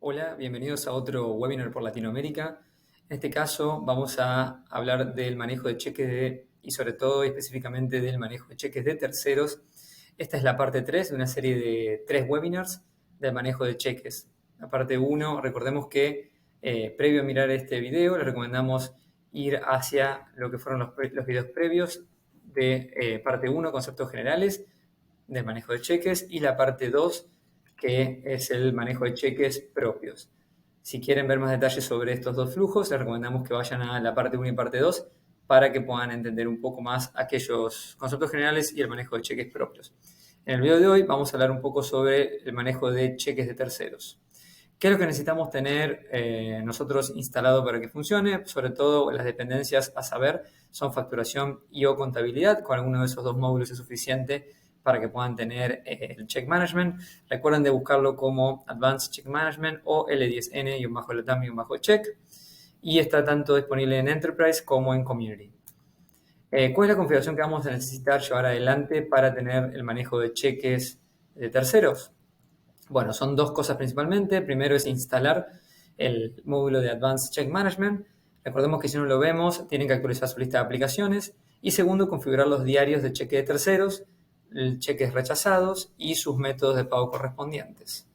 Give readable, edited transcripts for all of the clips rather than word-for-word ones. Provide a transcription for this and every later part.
Hola, bienvenidos a otro webinar por Latinoamérica. En este caso vamos a hablar del manejo de cheques y sobre todo y específicamente del manejo de cheques de terceros. Esta es la parte 3 de una serie de 3 webinars del manejo de cheques. La parte 1, recordemos que previo a mirar este video, les recomendamos ir hacia lo que fueron los videos previos de parte 1, conceptos generales del manejo de cheques, y la parte 2, que es el manejo de cheques propios. Si quieren ver más detalles sobre estos dos flujos, les recomendamos que vayan a la parte 1 y parte 2 para que puedan entender un poco más aquellos conceptos generales y el manejo de cheques propios. En el video de hoy vamos a hablar un poco sobre el manejo de cheques de terceros. ¿Qué es lo que necesitamos tener nosotros instalado para que funcione? Sobre todo las dependencias a saber son facturación y o contabilidad. Con alguno de esos dos módulos es suficiente para que puedan tener el Check Management. Recuerden de buscarlo como Advanced Check Management o L10N-LATAM-Check. Y está tanto disponible en Enterprise como en Community. ¿Cuál es la configuración que vamos a necesitar llevar adelante para tener el manejo de cheques de terceros? Bueno, son dos cosas principalmente. Primero es instalar el módulo de Advanced Check Management. Recordemos que si no lo vemos, tienen que actualizar su lista de aplicaciones. Y segundo, configurar los diarios de cheque de terceros, cheques rechazados y sus métodos de pago correspondientes.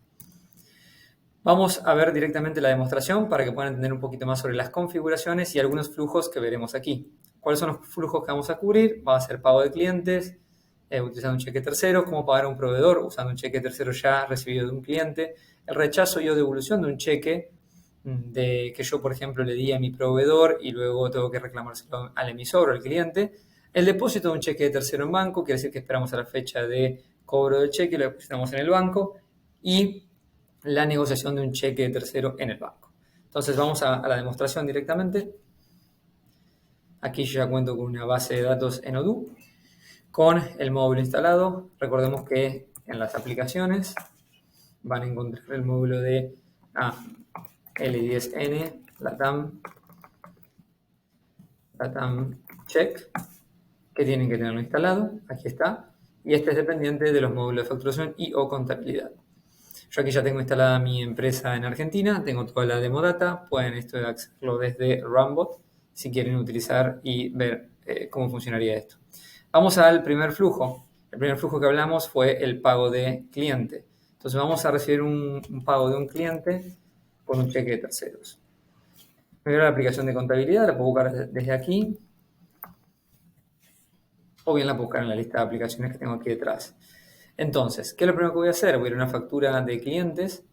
Vamos a ver directamente la demostración para que puedan entender un poquito más sobre las configuraciones y algunos flujos que veremos aquí. ¿Cuáles son los flujos que vamos a cubrir? Va a ser pago de clientes, utilizando un cheque tercero, cómo pagar a un proveedor usando un cheque tercero ya recibido de un cliente, el rechazo y o devolución de un cheque que yo, por ejemplo, le di a mi proveedor y luego tengo que reclamárselo al emisor o al cliente, el depósito de un cheque de tercero en banco, quiere decir que esperamos a la fecha de cobro del cheque y lo depositamos en el banco, y la negociación de un cheque de tercero en el banco. Entonces vamos a la demostración directamente. Aquí yo ya cuento con una base de datos en Odoo con el módulo instalado. Recordemos que en las aplicaciones van a encontrar el módulo de L10N, LATAM Check, que tienen que tenerlo instalado. Aquí está. Y este es dependiente de los módulos de facturación y o contabilidad. Yo aquí ya tengo instalada mi empresa en Argentina, tengo toda la demo data, pueden hacerlo desde Runbot si quieren utilizar y ver cómo funcionaría esto. Vamos al primer flujo. El primer flujo que hablamos fue el pago de cliente. Entonces vamos a recibir un pago de un cliente con un cheque de terceros. Primero la aplicación de contabilidad, la puedo buscar desde aquí, o bien la puedo buscar en la lista de aplicaciones que tengo aquí detrás. Entonces, ¿qué es lo primero que voy a hacer? Voy a ir a una factura de clientes.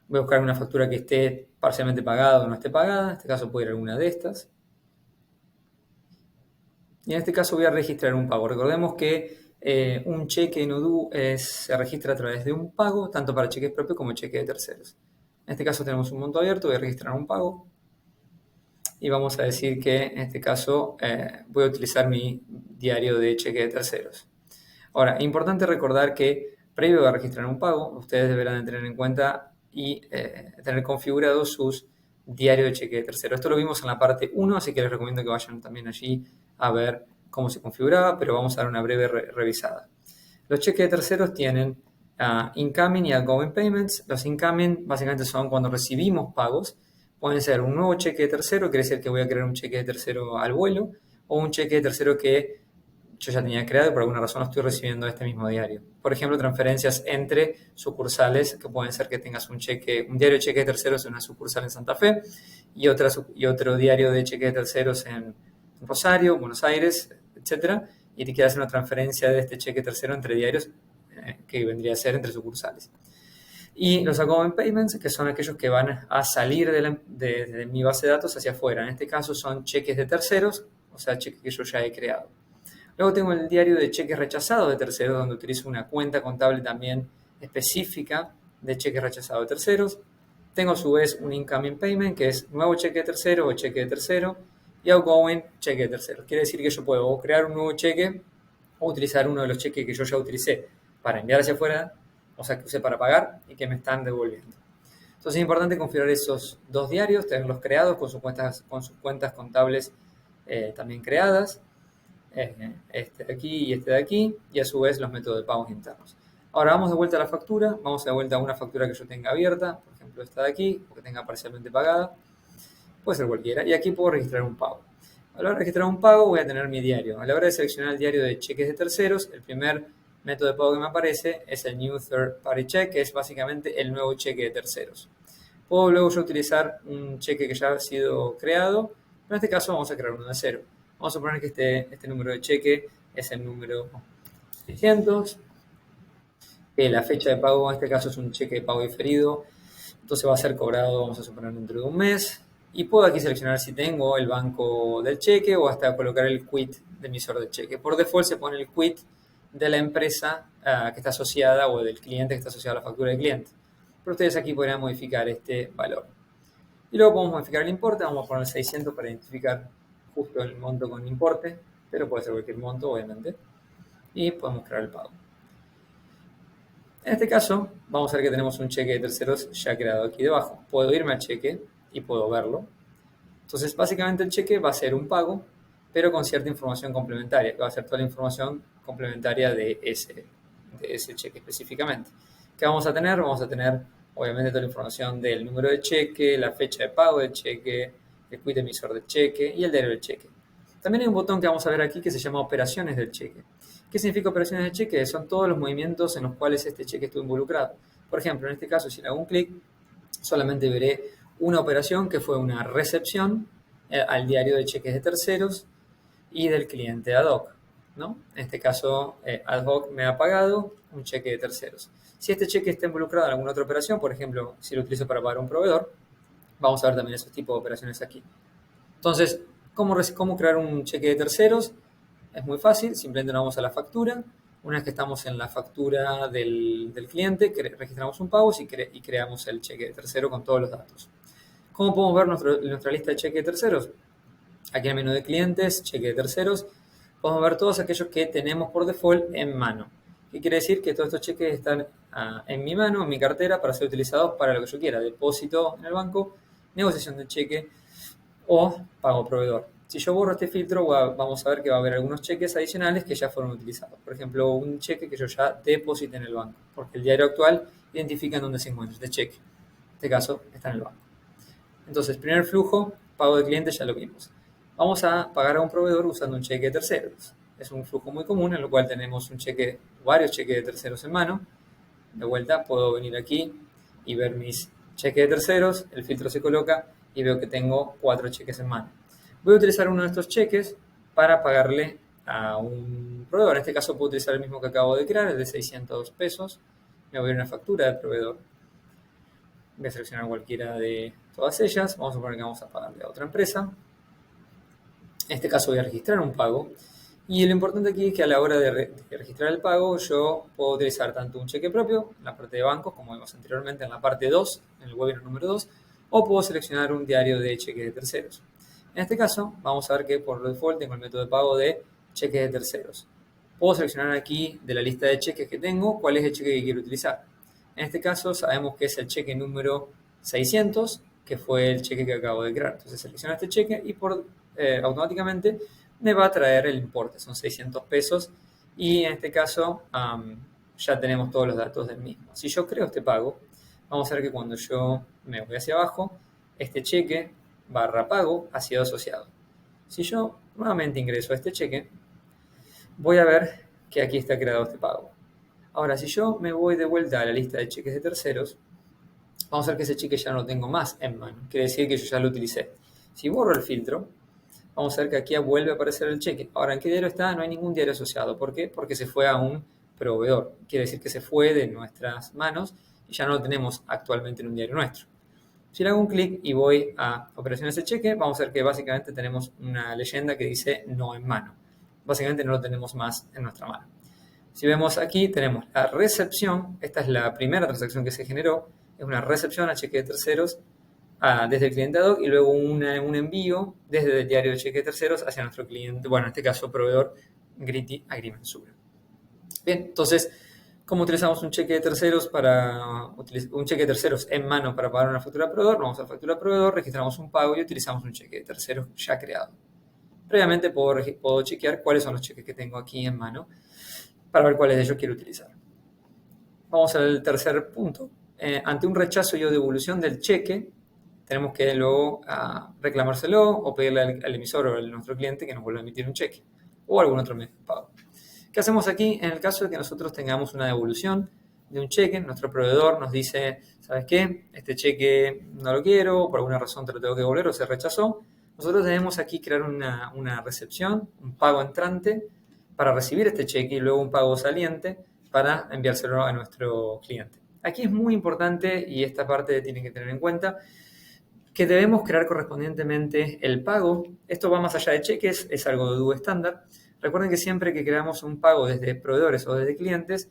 Voy a buscar una factura que esté parcialmente pagada o no esté pagada. En este caso puedo ir a alguna de estas. Y en este caso voy a registrar un pago. Recordemos que un cheque en Odoo se registra a través de un pago, tanto para cheques propios como cheques de terceros. En este caso tenemos un monto abierto, voy a registrar un pago. Y vamos a decir que en este caso voy a utilizar mi diario de cheque de terceros. Ahora, importante recordar que previo a registrar un pago, ustedes deberán tener en cuenta y tener configurados sus diarios de cheque de tercero. Esto lo vimos en la parte 1, así que les recomiendo que vayan también allí a ver cómo se configuraba, pero vamos a dar una breve revisada. Los cheques de terceros tienen incoming y outgoing payments. Los incoming básicamente son cuando recibimos pagos. Pueden ser un nuevo cheque de tercero, quiere decir que voy a crear un cheque de tercero al vuelo, o un cheque de tercero que yo ya tenía creado y por alguna razón lo estoy recibiendo este mismo diario. Por ejemplo, transferencias entre sucursales, que pueden ser que tengas un diario de cheque de terceros en una sucursal en Santa Fe y otro diario de cheque de terceros en Rosario, Buenos Aires, etc. Y te quieras hacer una transferencia de este cheque tercero entre diarios, que vendría a ser entre sucursales. Y los outgoing payments, que son aquellos que van a salir de mi base de datos hacia afuera. En este caso son cheques de terceros, o sea, cheques que yo ya he creado. Luego tengo el diario de cheques rechazados de terceros, donde utilizo una cuenta contable también específica de cheques rechazados de terceros. Tengo a su vez un incoming payment, que es nuevo cheque de tercero o cheque de tercero, y outgoing cheque de tercero. Quiere decir que yo puedo crear un nuevo cheque o utilizar uno de los cheques que yo ya utilicé para enviar hacia afuera, o sea, que usé para pagar y que me están devolviendo. Entonces es importante configurar esos dos diarios, tenerlos creados con sus cuentas contables también creadas. Este de aquí y este de aquí, y a su vez los métodos de pagos internos. Ahora vamos de vuelta a la factura, vamos de vuelta a una factura que yo tenga abierta, por ejemplo esta de aquí, o que tenga parcialmente pagada, puede ser cualquiera, y aquí puedo registrar un pago. A la hora de registrar un pago voy a tener mi diario. A la hora de seleccionar el diario de cheques de terceros, el primer método de pago que me aparece es el New Third Party Check, que es básicamente el nuevo cheque de terceros. Puedo luego yo utilizar un cheque que ya ha sido creado, pero en este caso vamos a crear uno de cero. Vamos a suponer que este número de cheque es el número 600, que la fecha de pago en este caso es un cheque de pago diferido, entonces va a ser cobrado, vamos a suponer, dentro de un mes. Y puedo aquí seleccionar si tengo el banco del cheque o hasta colocar el quit de emisor del cheque. Por default se pone el quit de la empresa que está asociada o del cliente que está asociado a la factura del cliente. Pero ustedes aquí podrían modificar este valor. Y luego podemos modificar el importe, vamos a poner 600 para identificar justo el monto con importe, pero puede ser cualquier monto, obviamente. Y podemos crear el pago. En este caso, vamos a ver que tenemos un cheque de terceros ya creado aquí debajo. Puedo irme al cheque y puedo verlo. Entonces, básicamente el cheque va a ser un pago, pero con cierta información complementaria, que va a ser toda la información complementaria de ese cheque específicamente. ¿Qué vamos a tener? Vamos a tener, obviamente, toda la información del número de cheque, la fecha de pago del cheque, el quit emisor del cheque y el diario del cheque. También hay un botón que vamos a ver aquí que se llama operaciones del cheque. ¿Qué significa operaciones del cheque? Son todos los movimientos en los cuales este cheque estuvo involucrado. Por ejemplo, en este caso, si le hago un clic, solamente veré una operación que fue una recepción al diario de cheques de terceros y del cliente ad hoc, ¿no? En este caso, ad hoc me ha pagado un cheque de terceros. Si este cheque está involucrado en alguna otra operación, por ejemplo, si lo utilizo para pagar a un proveedor, vamos a ver también esos tipos de operaciones aquí. Entonces, ¿cómo crear un cheque de terceros? Es muy fácil, simplemente nos vamos a la factura. Una vez que estamos en la factura del cliente, registramos un pago y creamos el cheque de tercero con todos los datos. ¿Cómo podemos ver nuestra lista de cheques de terceros? Aquí en el menú de clientes, cheque de terceros, podemos ver todos aquellos que tenemos por default en mano. ¿Qué quiere decir? Que todos estos cheques están en mi mano, en mi cartera, para ser utilizados para lo que yo quiera. Depósito en el banco, negociación de cheque o pago proveedor. Si yo borro este filtro, vamos a ver que va a haber algunos cheques adicionales que ya fueron utilizados. Por ejemplo, un cheque que yo ya deposité en el banco, porque el diario actual identifica en dónde se encuentra este cheque. En este caso, está en el banco. Entonces, primer flujo, pago de cliente, ya lo vimos. Vamos a pagar a un proveedor usando un cheque de terceros. Es un flujo muy común en el cual tenemos varios cheques de terceros en mano. De vuelta, puedo venir aquí y ver mis cheques de terceros, el filtro se coloca y veo que tengo 4 cheques en mano. Voy a utilizar uno de estos cheques para pagarle a un proveedor. En este caso puedo utilizar el mismo que acabo de crear, el de 600 pesos. Me voy a ir a una factura del proveedor. Voy a seleccionar cualquiera de todas ellas. Vamos a poner que vamos a pagarle a otra empresa. En este caso voy a registrar un pago. Y lo importante aquí es que a la hora de registrar el pago, yo puedo utilizar tanto un cheque propio, en la parte de bancos, como vimos anteriormente en la parte 2, en el webinar número 2, o puedo seleccionar un diario de cheques de terceros. En este caso, vamos a ver que por default tengo el método de pago de cheques de terceros. Puedo seleccionar aquí de la lista de cheques que tengo cuál es el cheque que quiero utilizar. En este caso sabemos que es el cheque número 600, que fue el cheque que acabo de crear. Entonces selecciono este cheque y automáticamente me va a traer el importe, son 600 pesos y en este caso ya tenemos todos los datos del mismo. Si yo creo este pago, vamos a ver que cuando yo me voy hacia abajo, este cheque barra pago ha sido asociado. Si yo nuevamente ingreso a este cheque, voy a ver que aquí está creado este pago. Ahora, si yo me voy de vuelta a la lista de cheques de terceros, vamos a ver que ese cheque ya no lo tengo más en mano. Quiere decir que yo ya lo utilicé. Si borro el filtro, vamos a ver que aquí vuelve a aparecer el cheque. Ahora, ¿en qué diario está? No hay ningún diario asociado. ¿Por qué? Porque se fue a un proveedor. Quiere decir que se fue de nuestras manos y ya no lo tenemos actualmente en un diario nuestro. Si le hago un clic y voy a operaciones de cheque, vamos a ver que básicamente tenemos una leyenda que dice no en mano. Básicamente no lo tenemos más en nuestra mano. Si vemos aquí, tenemos la recepción. Esta es la primera transacción que se generó. Es una recepción a cheque de terceros desde el cliente ad hoc y luego un envío desde el diario de cheque de terceros hacia nuestro cliente, bueno, en este caso proveedor Gritty Agrimensura. Bien, entonces, ¿cómo utilizamos un cheque de terceros en mano para pagar una factura de proveedor? Vamos a factura de proveedor, registramos un pago y utilizamos un cheque de terceros ya creado. Previamente puedo chequear cuáles son los cheques que tengo aquí en mano para ver cuáles de ellos quiero utilizar. vamos al tercer punto. Ante un rechazo y o devolución del cheque, tenemos que luego reclamárselo o pedirle al emisor o a nuestro cliente que nos vuelva a emitir un cheque o algún otro medio de pago. ¿Qué hacemos aquí? En el caso de que nosotros tengamos una devolución de un cheque, nuestro proveedor nos dice, ¿sabes qué? Este cheque no lo quiero, por alguna razón te lo tengo que devolver o se rechazó. Nosotros debemos aquí crear una recepción, un pago entrante para recibir este cheque y luego un pago saliente para enviárselo a nuestro cliente. Aquí es muy importante, y esta parte tienen que tener en cuenta, que debemos crear correspondientemente el pago. Esto va más allá de cheques, es algo de dúo estándar. Recuerden que siempre que creamos un pago desde proveedores o desde clientes,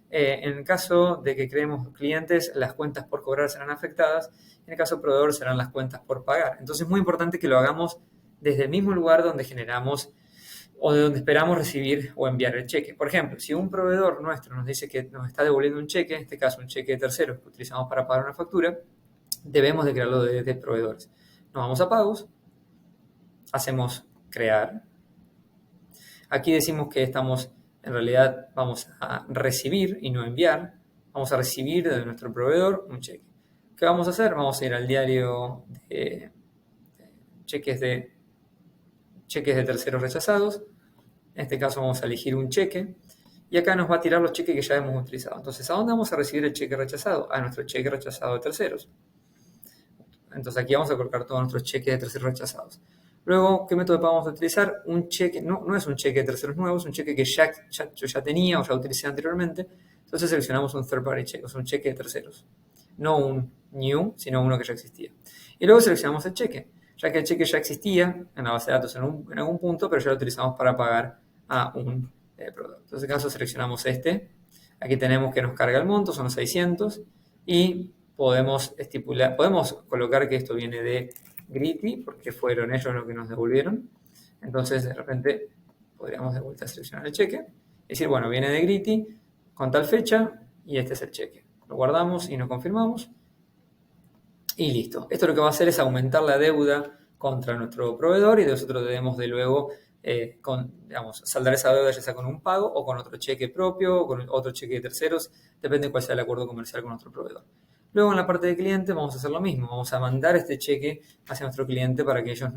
en el caso de que creemos clientes, las cuentas por cobrar serán afectadas. En el caso de proveedor serán las cuentas por pagar. Entonces es muy importante que lo hagamos desde el mismo lugar donde generamos o de donde esperamos recibir o enviar el cheque. Por ejemplo, si un proveedor nuestro nos dice que nos está devolviendo un cheque, en este caso un cheque de terceros que utilizamos para pagar una factura, debemos de crearlo desde proveedores. Nos vamos a pagos, hacemos crear. Aquí decimos que en realidad vamos a recibir y no enviar. Vamos a recibir de nuestro proveedor un cheque. ¿Qué vamos a hacer? Vamos a ir al diario de cheques de terceros rechazados. En este caso vamos a elegir un cheque y acá nos va a tirar los cheques que ya hemos utilizado. Entonces, ¿a dónde vamos a recibir el cheque rechazado? A nuestro cheque rechazado de terceros. Entonces aquí vamos a colocar todos nuestros cheques de terceros rechazados. Luego, ¿qué método vamos a utilizar? Un cheque, no es un cheque de terceros nuevos, es un cheque que yo ya tenía o ya utilicé anteriormente. Entonces seleccionamos un third party check, o sea, un cheque de terceros. No un new, sino uno que ya existía. Y luego seleccionamos el cheque, ya que el cheque ya existía en la base de datos en algún punto, pero ya lo utilizamos para pagar a un proveedor. Entonces, en este caso, seleccionamos este. Aquí tenemos que nos carga el monto, son 600. Y podemos colocar que esto viene de Gritty, porque fueron ellos los que nos devolvieron. Entonces, de repente, podríamos de vuelta seleccionar el cheque. Y decir, bueno, viene de Gritty con tal fecha y este es el cheque. Lo guardamos y nos confirmamos. Y listo. Esto lo que va a hacer es aumentar la deuda contra nuestro proveedor y nosotros debemos de luego saldar esa deuda ya sea con un pago o con otro cheque propio o con otro cheque de terceros, depende de cuál sea el acuerdo comercial con nuestro proveedor. Luego en la parte de cliente vamos a hacer lo mismo, vamos a mandar este cheque hacia nuestro cliente para que ellos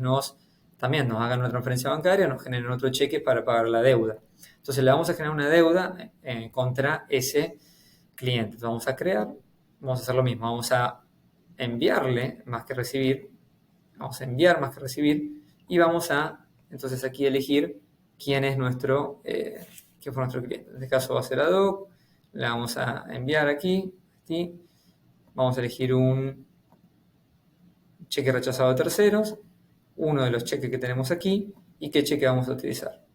también nos hagan una transferencia bancaria, nos generen otro cheque para pagar la deuda. Entonces le vamos a generar una deuda contra ese cliente. Entonces vamos a crear, vamos a hacer lo mismo, vamos a enviarle más que recibir, vamos a enviar más que recibir y vamos a entonces aquí elegir quién es quién fue nuestro cliente. En este caso va a ser Adobe, le vamos a enviar aquí, vamos a elegir un cheque rechazado de terceros, uno de los cheques que tenemos aquí y qué cheque vamos a utilizar.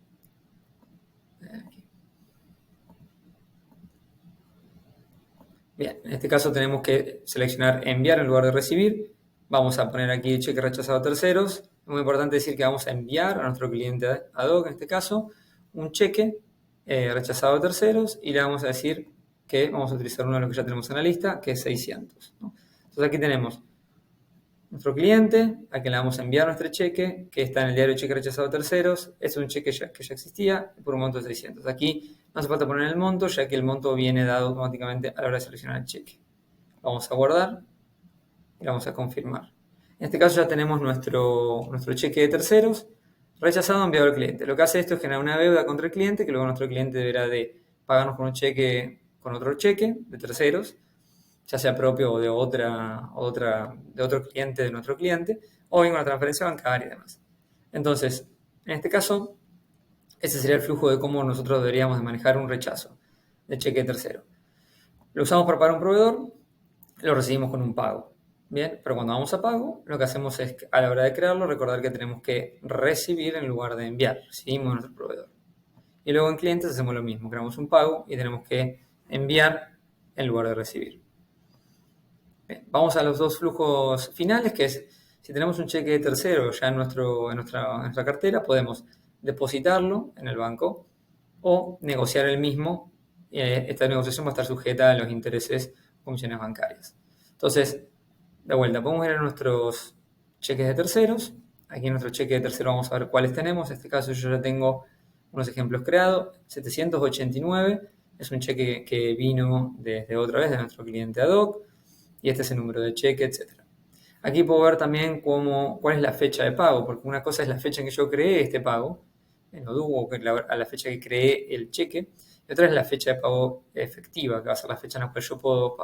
Bien, en este caso tenemos que seleccionar enviar en lugar de recibir. Vamos a poner aquí cheque rechazado a terceros. Es muy importante decir que vamos a enviar a nuestro cliente ad hoc, en este caso, un cheque rechazado a terceros y le vamos a decir que vamos a utilizar uno de los que ya tenemos en la lista, que es 600. ¿no? Entonces aquí tenemos nuestro cliente, a quien le vamos a enviar nuestro cheque, que está en el diario cheque rechazado a terceros. Es un cheque que ya existía por un monto de 600. Aquí no hace falta poner el monto, ya que el monto viene dado automáticamente a la hora de seleccionar el cheque. Vamos a guardar y vamos a confirmar. En este caso ya tenemos nuestro cheque de terceros rechazado enviado al cliente. Lo que hace esto es generar una deuda contra el cliente, que luego nuestro cliente deberá de pagarnos con otro cheque de terceros, ya sea propio o de otro cliente de nuestro cliente, o bien una transferencia bancaria y demás. Entonces, en este caso, ese sería el flujo de cómo nosotros deberíamos de manejar un rechazo de cheque de tercero. Lo usamos para pagar un proveedor, lo recibimos con un pago. Bien, pero cuando vamos a pago, lo que hacemos es, a la hora de crearlo, recordar que tenemos que recibir en lugar de enviar. Recibimos a nuestro proveedor. Y luego en clientes hacemos lo mismo, creamos un pago y tenemos que enviar en lugar de recibir. Bien, vamos a los dos flujos finales, que es, si tenemos un cheque de tercero ya en nuestra cartera, podemos depositarlo en el banco o negociar el mismo. Esta negociación va a estar sujeta a los intereses o comisiones bancarias. Entonces, de vuelta, podemos ir a nuestros cheques de terceros. Aquí en nuestro cheque de tercero vamos a ver cuáles tenemos. En este caso yo ya tengo unos ejemplos creados. 789 Es un cheque que vino desde otra vez de nuestro cliente ad hoc y este es el número de cheque, etc. Aquí puedo ver también cuál es la fecha de pago, porque una cosa es la fecha en que yo creé este pago, en Odoo, o a la fecha que creé el cheque, y otra es la fecha de pago efectiva, que va a ser la fecha en la que yo puedo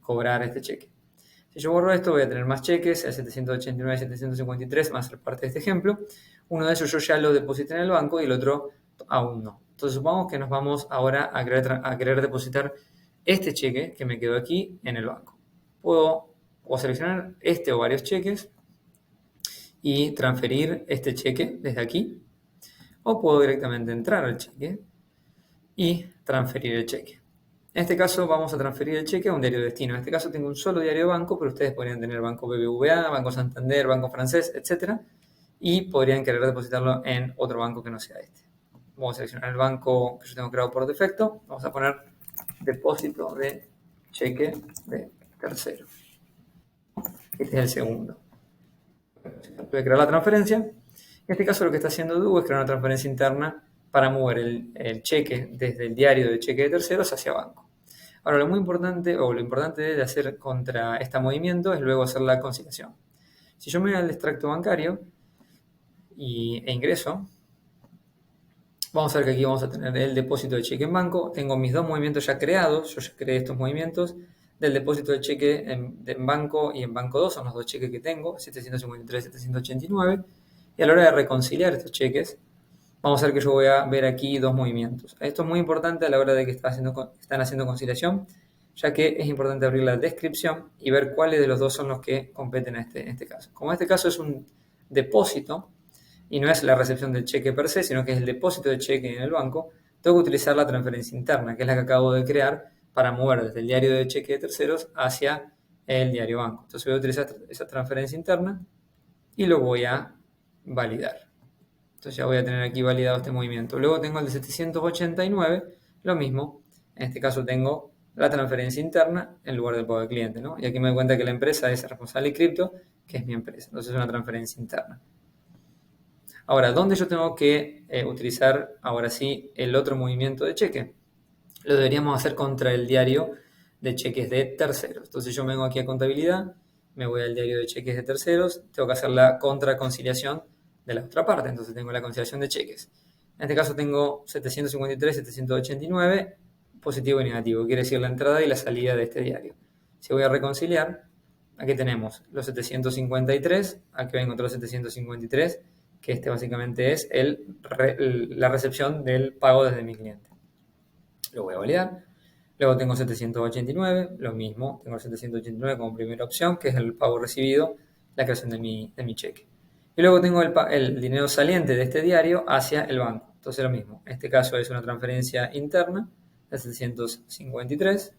cobrar este cheque. Si yo borro esto, voy a tener más cheques, el 789 y 753 van a ser parte de este ejemplo. Uno de ellos yo ya lo deposité en el banco y el otro aún no. Entonces supongamos que nos vamos ahora a querer depositar este cheque que me quedó aquí en el banco. Puedo seleccionar este o varios cheques y transferir este cheque desde aquí, o puedo directamente entrar al cheque y transferir el cheque. En este caso vamos a transferir el cheque a un diario de destino. En este caso tengo un solo diario de banco, pero ustedes podrían tener Banco BBVA, Banco Santander, Banco Francés, etc. Y podrían querer depositarlo en otro banco que no sea este. Vamos a seleccionar el banco que yo tengo creado por defecto. Vamos a poner depósito de cheque de tercero. Este es el segundo. Voy a crear la transferencia. En este caso lo que está haciendo Odoo es crear una transferencia interna para mover el cheque desde el diario de cheque de terceros hacia banco. Ahora, lo importante de hacer contra este movimiento es luego hacer la conciliación. Si yo me voy al extracto bancario e ingreso, vamos a ver que aquí vamos a tener el depósito de cheque en banco. Tengo mis dos movimientos ya creados. Yo ya creé estos movimientos del depósito de cheque en banco y en banco 2. Son los dos cheques que tengo, 753 y 789. Y a la hora de reconciliar estos cheques, vamos a ver que yo voy a ver aquí dos movimientos. Esto es muy importante a la hora de que están haciendo conciliación, ya que es importante abrir la descripción y ver cuáles de los dos son los que competen en este caso. Como este caso es un depósito y no es la recepción del cheque per se, sino que es el depósito de cheque en el banco, tengo que utilizar la transferencia interna, que es la que acabo de crear para mover desde el diario de cheque de terceros hacia el diario banco. Entonces voy a utilizar esa transferencia interna y lo voy a validar. Entonces ya voy a tener aquí validado este movimiento. Luego tengo el de 789, lo mismo. En este caso tengo la transferencia interna en lugar del pago del cliente, ¿no? Y aquí me doy cuenta que la empresa es Responsable Crypto, que es mi empresa. Entonces es una transferencia interna. Ahora, ¿dónde yo tengo que utilizar ahora sí el otro movimiento de cheque? Lo deberíamos hacer contra el diario de cheques de terceros. Entonces yo vengo aquí a contabilidad, me voy al diario de cheques de terceros, tengo que hacer la contraconciliación de la otra parte. Entonces tengo la conciliación de cheques. En este caso tengo 753, 789, positivo y negativo. Quiere decir la entrada y la salida de este diario. Si voy a reconciliar, aquí tenemos los 753, aquí voy a encontrar los 753, que este básicamente es la recepción del pago desde mi cliente. Lo voy a validar. Luego tengo 789, lo mismo, tengo 789 como primera opción, que es el pago recibido, la creación de mi cheque. Y luego tengo el dinero saliente de este diario hacia el banco. Entonces lo mismo, en este caso es una transferencia interna de 753.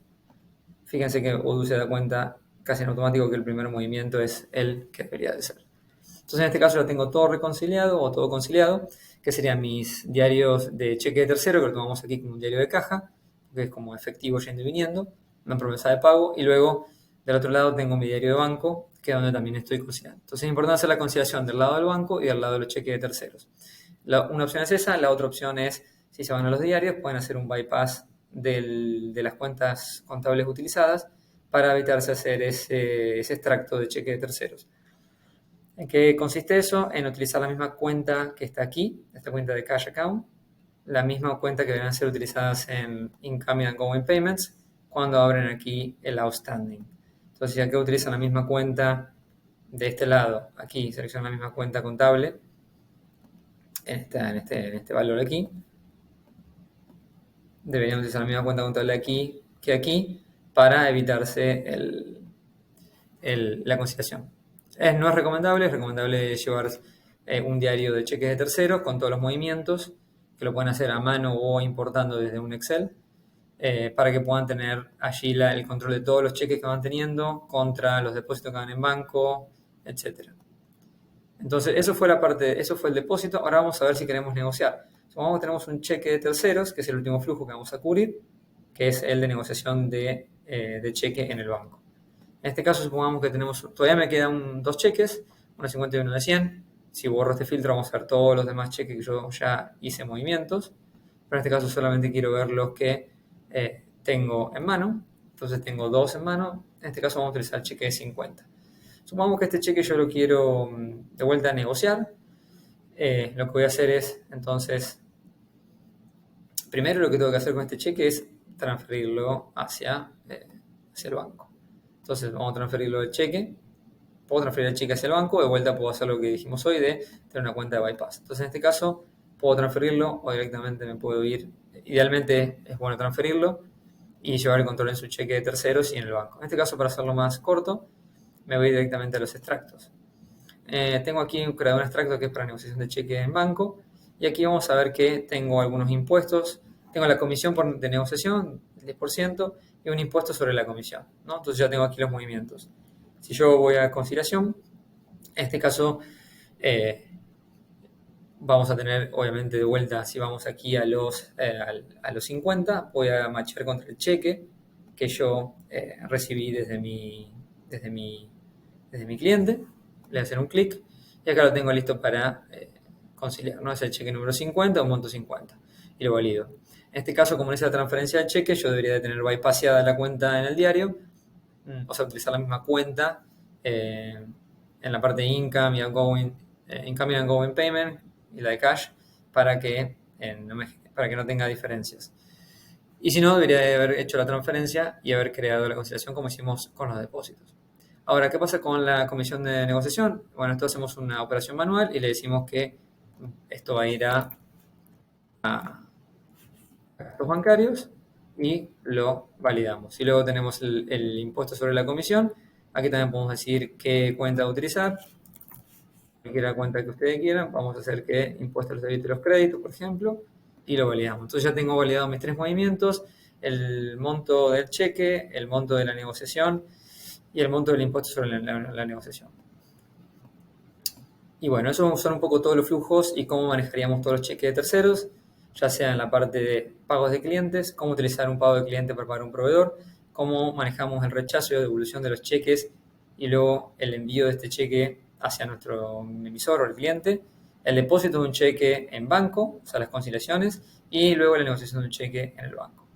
Fíjense que Odoo se da cuenta casi en automático que el primer movimiento es el que debería de ser. Entonces en este caso lo tengo todo reconciliado o todo conciliado, que serían mis diarios de cheque de tercero, que lo tomamos aquí como un diario de caja, que es como efectivo yendo y viniendo, una promesa de pago, y luego del otro lado tengo mi diario de banco, que es donde también estoy conciliando. Entonces es importante hacer la conciliación del lado del banco y del lado de los cheques de terceros. Una opción es esa, la otra opción es, si se van a los diarios, pueden hacer un bypass de las cuentas contables utilizadas para evitarse hacer ese extracto de cheque de terceros. ¿En qué consiste eso? En utilizar la misma cuenta que está aquí, esta cuenta de Cash Account, la misma cuenta que deben ser utilizadas en Incoming and Going Payments cuando abren aquí el Outstanding. Entonces, si aquí utilizan la misma cuenta de este lado, aquí seleccionan la misma cuenta contable, en este valor aquí, deberían utilizar la misma cuenta contable aquí que aquí para evitarse la conciliación. No es recomendable llevar un diario de cheques de terceros con todos los movimientos, que lo pueden hacer a mano o importando desde un Excel, para que puedan tener allí el control de todos los cheques que van teniendo contra los depósitos que van en banco, etc. Entonces, eso fue el depósito. Ahora vamos a ver si queremos negociar. Supongamos que tenemos un cheque de terceros, que es el último flujo que vamos a cubrir, que es el de negociación de cheque en el banco. En este caso, supongamos que todavía me quedan dos cheques, uno de 50 y uno de 100. Si borro este filtro, vamos a ver todos los demás cheques que yo ya hice movimientos. pero en este caso solamente quiero ver los que tengo en mano. Entonces tengo 2 en mano. En este caso vamos a utilizar el cheque de 50. Supongamos que este cheque yo lo quiero de vuelta a negociar. Lo que voy a hacer es, entonces, primero lo que tengo que hacer con este cheque es transferirlo hacia el banco. Entonces vamos a transferirlo del cheque. Puedo transferir el cheque hacia el banco, de vuelta puedo hacer lo que dijimos hoy de tener una cuenta de bypass. Entonces en este caso puedo transferirlo o directamente me puedo ir. Idealmente es bueno transferirlo y llevar el control en su cheque de terceros y en el banco. En este caso, para hacerlo más corto, me voy directamente a los extractos. Tengo aquí creado un extracto que es para negociación de cheque en banco y aquí vamos a ver que tengo algunos impuestos. Tengo la comisión de negociación, el 10%, y un impuesto sobre la comisión, ¿no? Entonces ya tengo aquí los movimientos. Si yo voy a conciliación, en este caso vamos a tener, obviamente, de vuelta, si vamos aquí a los 50, voy a matchar contra el cheque que yo recibí desde mi cliente. Le voy a hacer un clic y acá lo tengo listo para conciliar, ¿no? Es el cheque número 50 o monto 50 y lo valido. En este caso, como no hice la transferencia del cheque, yo debería de tener bypassada la cuenta en el diario, o sea, utilizar la misma cuenta en la parte de income y incoming and going payment y la de cash para que no tenga diferencias. Y si no, debería de haber hecho la transferencia y haber creado la conciliación como hicimos con los depósitos. Ahora, ¿qué pasa con la comisión de negociación? Bueno, esto hacemos una operación manual y le decimos que esto va a ir a gastos bancarios y lo validamos. Y luego tenemos el impuesto sobre la comisión. Aquí también podemos decir qué cuenta utilizar. Cualquier cuenta que ustedes quieran. Vamos a hacer que impuesto a los débitos y los créditos, por ejemplo, y lo validamos. Entonces ya tengo validado mis 3 movimientos: el monto del cheque, el monto de la negociación y el monto del impuesto sobre la negociación. Y bueno, esos son un poco todos los flujos y cómo manejaríamos todos los cheques de terceros, ya sea en la parte de pagos de clientes, cómo utilizar un pago de cliente para pagar un proveedor, cómo manejamos el rechazo y devolución de los cheques y luego el envío de este cheque hacia nuestro emisor o el cliente, el depósito de un cheque en banco, o sea, las conciliaciones, y luego la negociación de un cheque en el banco.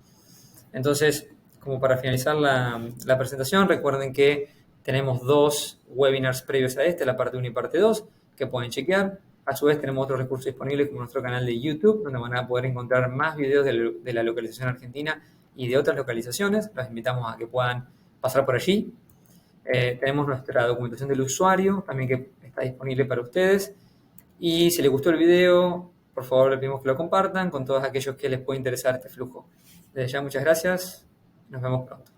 Entonces, como para finalizar la presentación, recuerden que tenemos 2 webinars previos a este, la parte 1 y parte 2, que pueden chequear. A su vez tenemos otros recursos disponibles como nuestro canal de YouTube, donde van a poder encontrar más videos de la localización argentina y de otras localizaciones. Los invitamos a que puedan pasar por allí. Tenemos nuestra documentación del usuario, también que está disponible para ustedes. Y si les gustó el video, por favor les pedimos que lo compartan con todos aquellos que les pueda interesar este flujo. Desde ya, muchas gracias. Nos vemos pronto.